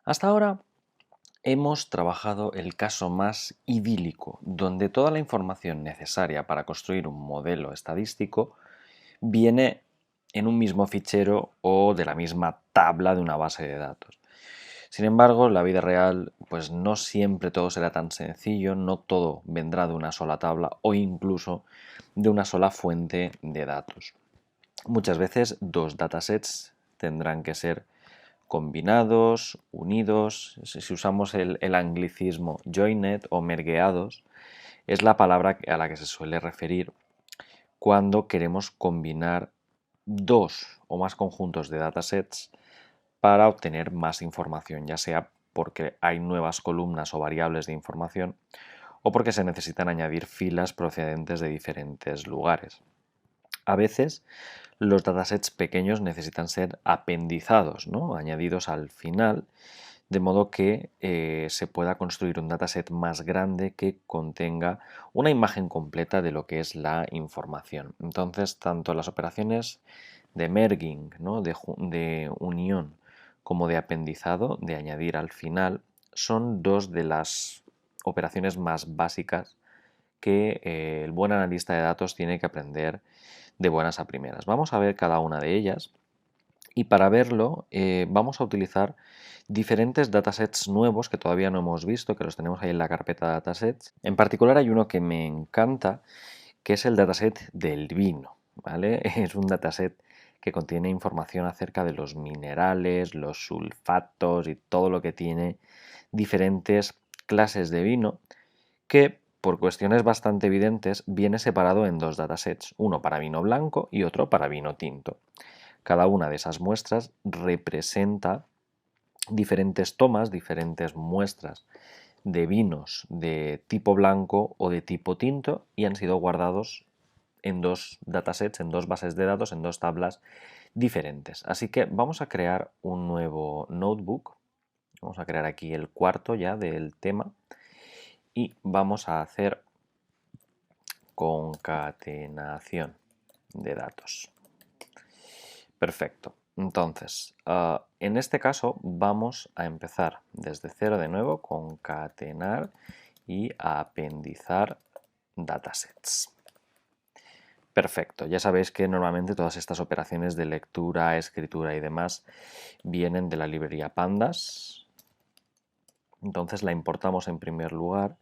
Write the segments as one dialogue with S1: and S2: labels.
S1: Hasta ahora hemos trabajado el caso más idílico, donde toda la información necesaria para construir un modelo estadístico viene en un mismo fichero o de la misma tabla de una base de datos. Sin embargo, en la vida real, pues no siempre todo será tan sencillo, no todo vendrá de una sola tabla o incluso de una sola fuente de datos. Muchas veces dos datasets tendrán que ser combinados, unidos. Si usamos el anglicismo joined o mergueados, es la palabra a la que se suele referir cuando queremos combinar dos o más conjuntos de datasets para obtener más información, ya sea porque hay nuevas columnas o variables de información o porque se necesitan añadir filas procedentes de diferentes lugares. A veces los datasets pequeños necesitan ser apendizados, ¿no? Añadidos al final, de modo que se pueda construir un dataset más grande que contenga una imagen completa de lo que es la información. Entonces, tanto las operaciones de merging, ¿no? de unión, como de apendizado, de añadir al final, son dos de las operaciones más básicas que el buen analista de datos tiene que aprender de buenas a primeras. Vamos a ver cada una de ellas y para verlo vamos a utilizar diferentes datasets nuevos que todavía no hemos visto, que los tenemos ahí en la carpeta datasets. En particular hay uno que me encanta, que es el dataset del vino, ¿vale? Es un dataset que contiene información acerca de los minerales, los sulfatos y todo lo que tiene diferentes clases de vino que por cuestiones bastante evidentes viene separado en dos datasets, uno para vino blanco y otro para vino tinto. Cada una de esas muestras representa diferentes tomas, diferentes muestras de vinos de tipo blanco o de tipo tinto y han sido guardados en dos datasets, en dos bases de datos, en dos tablas diferentes. Así que vamos a crear un nuevo notebook. Vamos a crear aquí el cuarto ya del tema y vamos a hacer concatenación de datos. Perfecto. Entonces, en este caso vamos a empezar desde cero de nuevo, concatenar y apendizar datasets. Perfecto, ya sabéis que normalmente todas estas operaciones de lectura, escritura y demás vienen de la librería Pandas. Entonces la importamos en primer lugar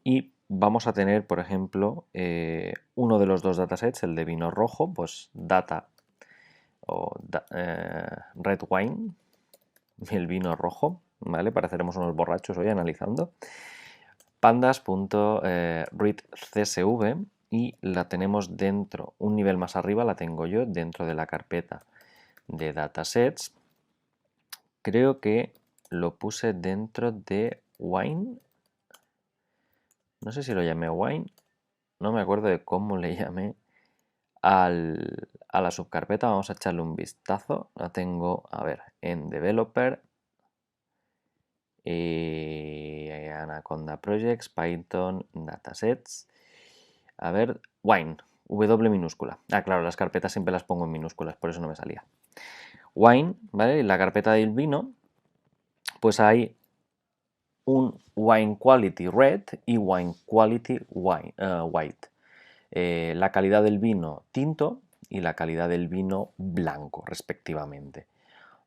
S1: y vamos a tener, por ejemplo, uno de los dos datasets, el de vino rojo, pues data o red wine, el vino rojo, ¿vale? Pareceremos unos borrachos hoy analizando. Pandas.readcsv y la tenemos dentro, un nivel más arriba la tengo yo dentro de la carpeta de datasets. Creo que lo puse dentro de wine. No sé si lo llamé wine, no me acuerdo de cómo le llamé a la subcarpeta. Vamos a echarle un vistazo. La tengo, a ver, en developer, Anaconda Projects, Python, Datasets. A ver, Wine, W minúscula. Ah, claro, las carpetas siempre las pongo en minúsculas, por eso no me salía. Wine, ¿vale? En la carpeta del vino, pues hay un Wine Quality Red y Wine Quality White. La calidad del vino tinto y la calidad del vino blanco, respectivamente.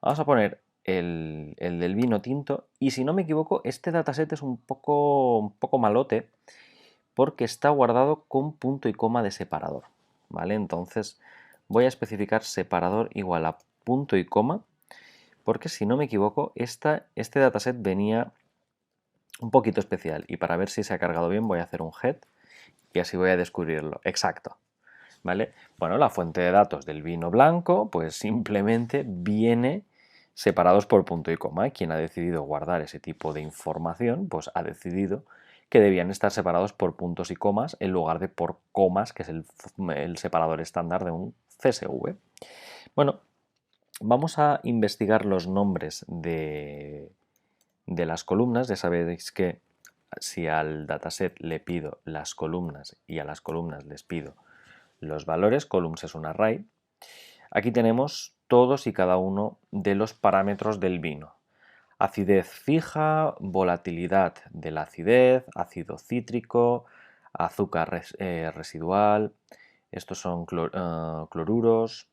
S1: Vamos a poner el del vino tinto y si no me equivoco, este dataset es un poco malote porque está guardado con punto y coma de separador, ¿vale? Entonces voy a especificar separador igual a punto y coma porque si no me equivoco, este dataset venía un poquito especial y para ver si se ha cargado bien voy a hacer un head y así voy a descubrirlo. Exacto. ¿Vale? Bueno, la fuente de datos del vino blanco, pues simplemente viene separados por punto y coma. Quien ha decidido guardar ese tipo de información, pues ha decidido que debían estar separados por puntos y comas en lugar de por comas, que es el separador estándar de un CSV. Bueno, vamos a investigar los nombres de las columnas. Ya sabéis que si al dataset le pido las columnas y a las columnas les pido los valores, columns es un array. Aquí tenemos todos y cada uno de los parámetros del vino. acidez fija, volatilidad de la acidez, ácido cítrico, azúcar residual, estos son cloruros,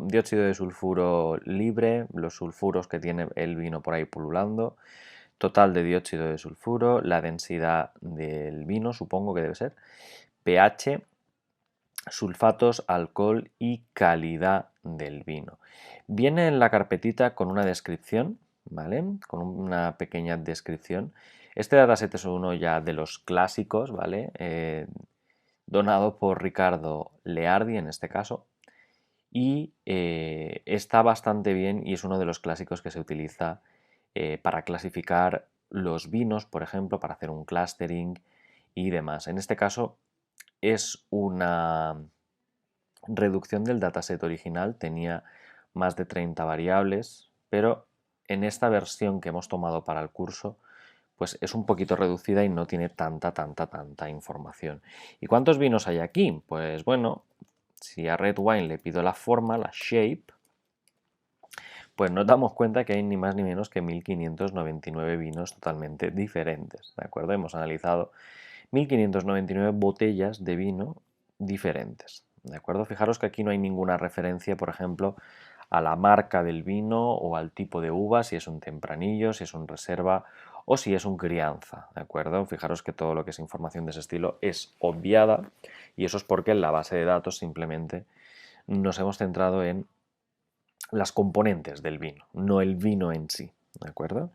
S1: dióxido de sulfuro libre, los sulfuros que tiene el vino por ahí pululando, total de dióxido de sulfuro, la densidad del vino, supongo que debe ser, pH, sulfatos, alcohol y calidad del vino. Viene en la carpetita con una descripción, ¿vale? Con una pequeña descripción. Este dataset es uno ya de los clásicos, ¿vale? Donado por Ricardo Leardi en este caso, y está bastante bien y es uno de los clásicos que se utiliza para clasificar los vinos, por ejemplo, para hacer un clustering y demás. En este caso es una reducción del dataset original, tenía más de 30 variables, pero en esta versión que hemos tomado para el curso pues es un poquito reducida y no tiene tanta información. ¿Y cuántos vinos hay aquí? Pues bueno, si a Red Wine le pido la forma, la shape, pues nos damos cuenta que hay ni más ni menos que 1599 vinos totalmente diferentes, ¿de acuerdo? Hemos analizado 1599 botellas de vino diferentes, ¿de acuerdo? Fijaros que aquí no hay ninguna referencia, por ejemplo, a la marca del vino o al tipo de uva, si es un tempranillo, si es un reserva o si es un crianza, ¿de acuerdo? Fijaros que todo lo que es información de ese estilo es obviada y eso es porque en la base de datos simplemente nos hemos centrado en las componentes del vino, no el vino en sí, ¿de acuerdo?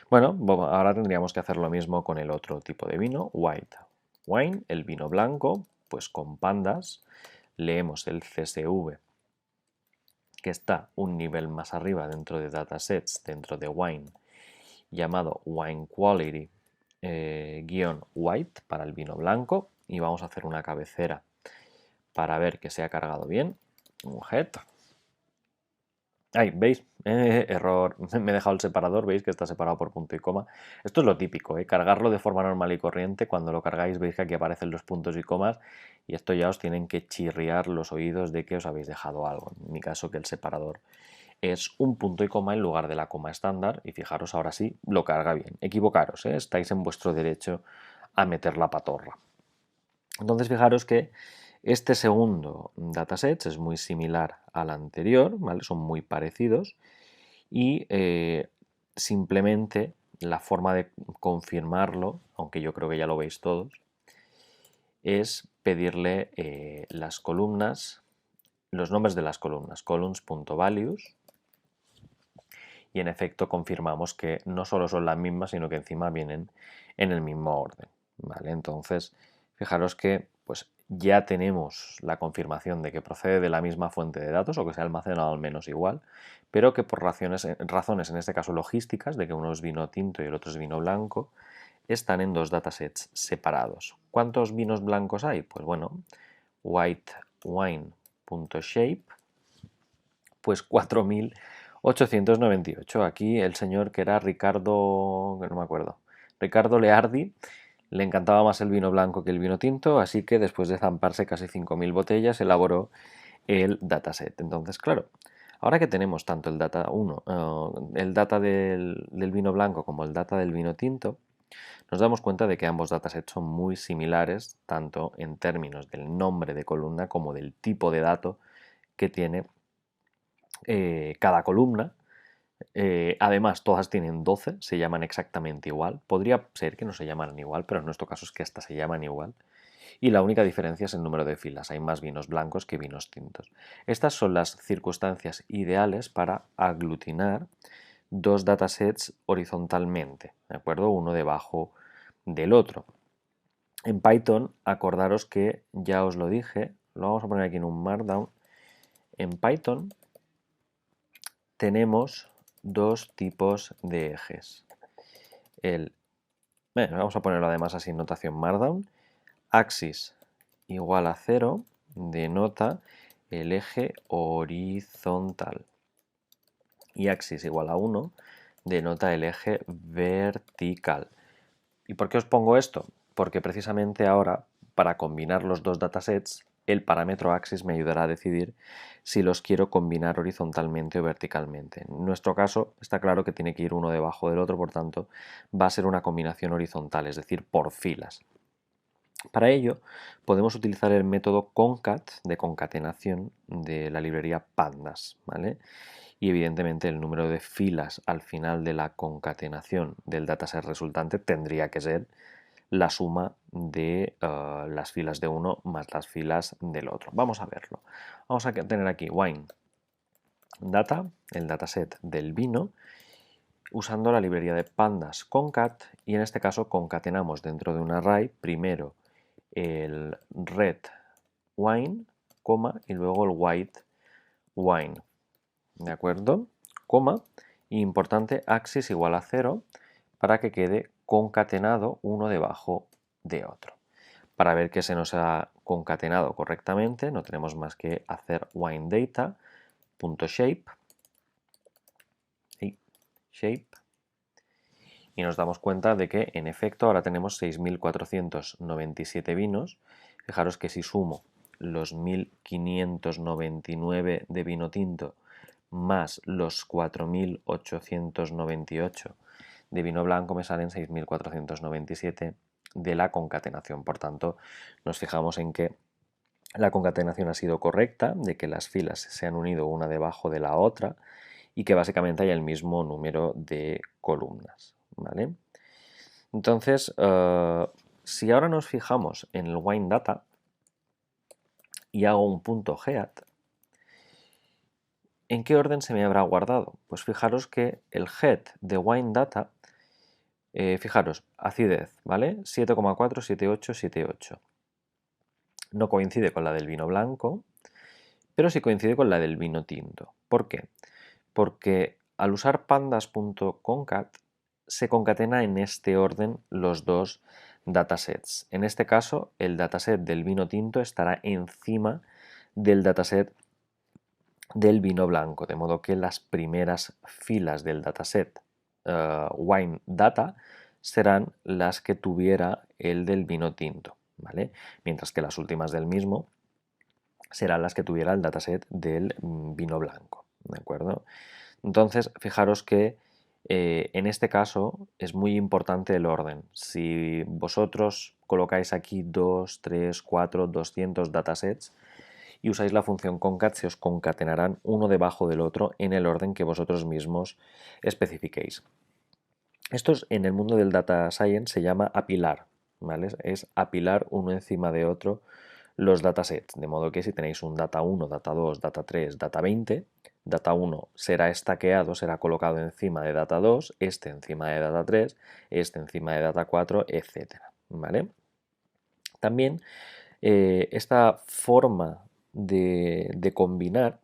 S1: Bueno, ahora tendríamos que hacer lo mismo con el otro tipo de vino, white wine, el vino blanco, pues con pandas, leemos el CSV que está un nivel más arriba dentro de datasets, dentro de wine, llamado wine quality -white para el vino blanco, y vamos a hacer una cabecera para ver que se ha cargado bien, un head. Ahí, ¿veis? Error, me he dejado el separador, veis que está separado por punto y coma. Esto es lo típico, cargarlo de forma normal y corriente, cuando lo cargáis veis que aquí aparecen los puntos y comas y esto ya os tienen que chirriar los oídos de que os habéis dejado algo. En mi caso que el separador es un punto y coma en lugar de la coma estándar y fijaros ahora sí, lo carga bien. Equivocaros, estáis en vuestro derecho a meter la patorra. Entonces fijaros que este segundo dataset es muy similar al anterior, ¿vale? Son muy parecidos y simplemente la forma de confirmarlo, aunque yo creo que ya lo veis todos, es pedirle las columnas, los nombres de las columnas, columns.values, y en efecto confirmamos que no solo son las mismas, sino que encima vienen en el mismo orden, ¿vale? Entonces, fijaros que pues ya tenemos la confirmación de que procede de la misma fuente de datos o que se ha almacenado al menos igual, pero que por razones en este caso logísticas, de que uno es vino tinto y el otro es vino blanco, están en dos datasets separados. ¿Cuántos vinos blancos hay? Pues bueno, whitewine.shape, pues 4.898. Aquí el señor que era Ricardo, que no me acuerdo, Ricardo Leardi, le encantaba más el vino blanco que el vino tinto, así que después de zamparse casi 5.000 botellas, elaboró el dataset. Entonces, claro, ahora que tenemos tanto el data 1, el data del vino blanco como el data del vino tinto, nos damos cuenta de que ambos datasets son muy similares, tanto en términos del nombre de columna como del tipo de dato que tiene cada columna. Además, todas tienen 12, se llaman exactamente igual. Podría ser que no se llamaran igual, pero en nuestro caso es que hasta se llaman igual. Y la única diferencia es el número de filas. Hay más vinos blancos que vinos tintos. Estas son las circunstancias ideales para aglutinar dos datasets horizontalmente, ¿de acuerdo? Uno debajo del otro. En Python, acordaros que ya os lo dije, lo vamos a poner aquí en un Markdown. En Python tenemos dos tipos de ejes. Vamos a ponerlo además así en notación Markdown. Axis igual a 0 denota el eje horizontal. Y axis igual a 1 denota el eje vertical. ¿Y por qué os pongo esto? Porque precisamente ahora, para combinar los dos datasets, el parámetro axis me ayudará a decidir si los quiero combinar horizontalmente o verticalmente. En nuestro caso está claro que tiene que ir uno debajo del otro, por tanto va a ser una combinación horizontal, es decir, por filas. Para ello podemos utilizar el método concat de concatenación de la librería pandas, ¿vale? Y evidentemente el número de filas al final de la concatenación del dataset resultante tendría que ser la suma de las filas de uno más las filas del otro. Vamos a verlo. Vamos a tener aquí wine data, el dataset del vino, usando la librería de pandas concat, y en este caso concatenamos dentro de un array primero el red wine, coma, y luego el white wine. ¿De acuerdo? Coma, importante, axis igual a 0 para que quede concatenado uno debajo de otro. Para ver que se nos ha concatenado correctamente, no tenemos más que hacer winedata.shape y nos damos cuenta de que en efecto ahora tenemos 6.497 vinos. Fijaros que si sumo los 1.599 de vino tinto más los 4.898 de vino blanco me salen 6.497 de la concatenación. Por tanto, nos fijamos en que la concatenación ha sido correcta, de que las filas se han unido una debajo de la otra y que básicamente hay el mismo número de columnas, ¿vale? Entonces, si ahora nos fijamos en el wine data y hago un punto head, ¿en qué orden se me habrá guardado? Pues fijaros que el head de wine data, fijaros, acidez, ¿vale? 7,4, 7,8, 7,8. No coincide con la del vino blanco, pero sí coincide con la del vino tinto. ¿Por qué? Porque al usar pandas.concat se concatena en este orden los dos datasets. En este caso, el dataset del vino tinto estará encima del dataset del vino blanco, de modo que las primeras filas del dataset wine data serán las que tuviera el del vino tinto, ¿vale? Mientras que las últimas del mismo serán las que tuviera el dataset del vino blanco, ¿de acuerdo? Entonces, fijaros que en este caso es muy importante el orden. Si vosotros colocáis aquí 2, 3, 4, 200 datasets y usáis la función concat, se os concatenarán uno debajo del otro en el orden que vosotros mismos especifiquéis. Esto en el mundo del data science se llama apilar, ¿vale? Es apilar uno encima de otro los datasets, de modo que si tenéis un data 1, data 2, data 3, data 20, data 1 será estaqueado, será colocado encima de data 2, este encima de data 3, este encima de data 4, etc. ¿Vale? También esta forma de combinar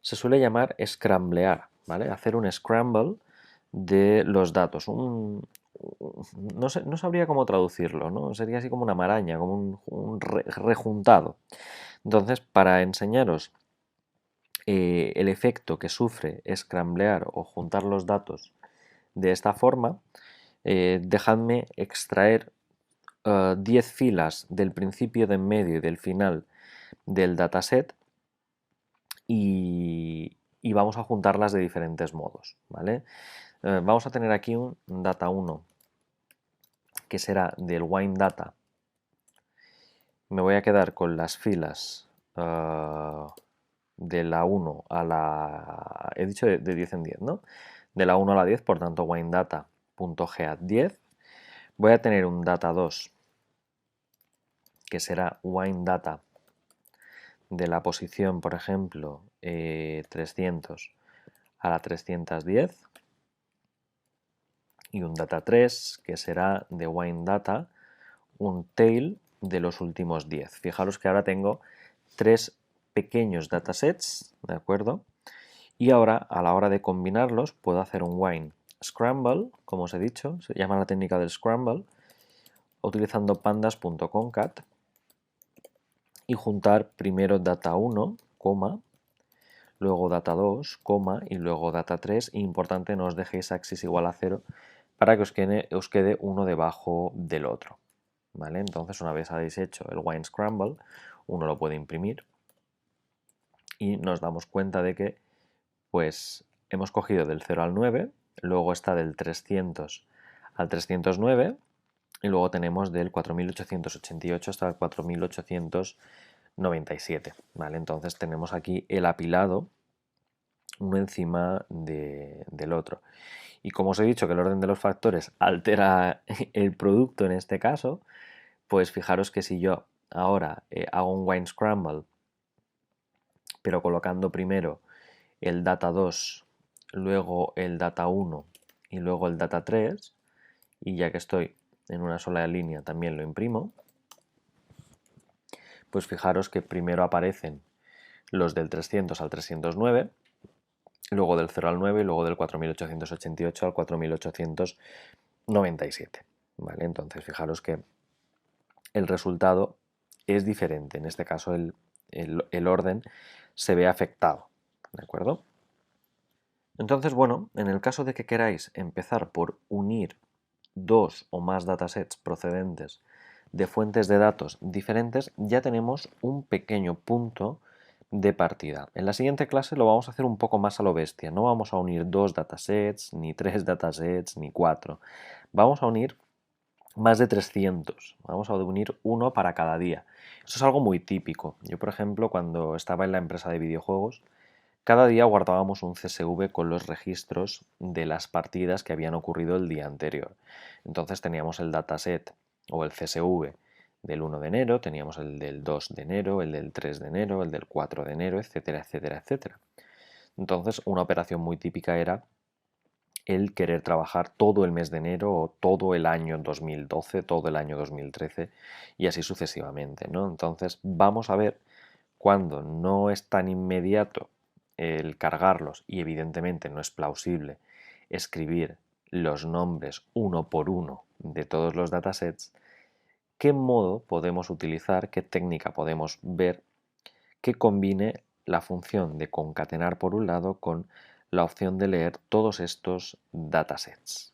S1: se suele llamar scramblear, ¿vale? Hacer un scramble de los datos. No sabría cómo traducirlo, ¿no? Sería así como una maraña, como un rejuntado. Entonces, para enseñaros el efecto que sufre scramblear o juntar los datos de esta forma, dejadme extraer 10 filas del principio, de en medio y del final del dataset y vamos a juntarlas de diferentes modos, ¿vale? Vamos a tener aquí un data 1 que será del wine data. Me voy a quedar con las filas de la 1 a la... he dicho de 10 en 10, ¿no? De la 1 a la 10, por tanto winedata.geadd10. Voy a tener un data 2 que será winedata de la posición, por ejemplo, 300 a la 310. Y un data 3 que será de winedata un tail de los últimos 10. Fijaros que ahora tengo 3 pequeños datasets, ¿de acuerdo? Y ahora, a la hora de combinarlos, puedo hacer un wine scramble, como os he dicho, se llama la técnica del scramble, utilizando pandas.concat y juntar primero data 1, luego data 2, y luego data 3. Importante, no os dejéis axis igual a 0 para que os quede uno debajo del otro. ¿Vale? Entonces, una vez habéis hecho el wine scramble, uno lo puede imprimir y nos damos cuenta de que pues hemos cogido del 0 al 9, luego está del 300 al 309 y luego tenemos del 4888 hasta el 4897, ¿vale? Entonces tenemos aquí el apilado uno encima del otro. Y como os he dicho que el orden de los factores altera el producto en este caso, pues fijaros que si yo ahora hago un wine scramble, pero colocando primero el data 2, luego el data 1 y luego el data 3, y ya que estoy en una sola línea también lo imprimo, pues fijaros que primero aparecen los del 300 al 309, luego del 0 al 9 y luego del 4888 al 4897. ¿Vale? Entonces fijaros que el resultado es diferente. En este caso el orden se ve afectado. ¿De acuerdo? Entonces, bueno, en el caso de que queráis empezar por unir dos o más datasets procedentes de fuentes de datos diferentes, ya tenemos un pequeño punto de partida. En la siguiente clase lo vamos a hacer un poco más a lo bestia. No vamos a unir dos datasets, ni tres datasets, ni cuatro. Vamos a unir más de 300. Vamos a unir uno para cada día. Eso es algo muy típico. Yo, por ejemplo, cuando estaba en la empresa de videojuegos, cada día guardábamos un CSV con los registros de las partidas que habían ocurrido el día anterior. Entonces teníamos el dataset o el CSV del 1 de enero, teníamos el del 2 de enero, el del 3 de enero, el del 4 de enero, etcétera, etcétera, etcétera. Entonces una operación muy típica era el querer trabajar todo el mes de enero o todo el año 2012, todo el año 2013 y así sucesivamente, ¿no? Entonces vamos a ver cuando no es tan inmediato el cargarlos y evidentemente no es plausible escribir los nombres uno por uno de todos los datasets, qué modo podemos utilizar, qué técnica podemos ver que combine la función de concatenar por un lado con la opción de leer todos estos datasets.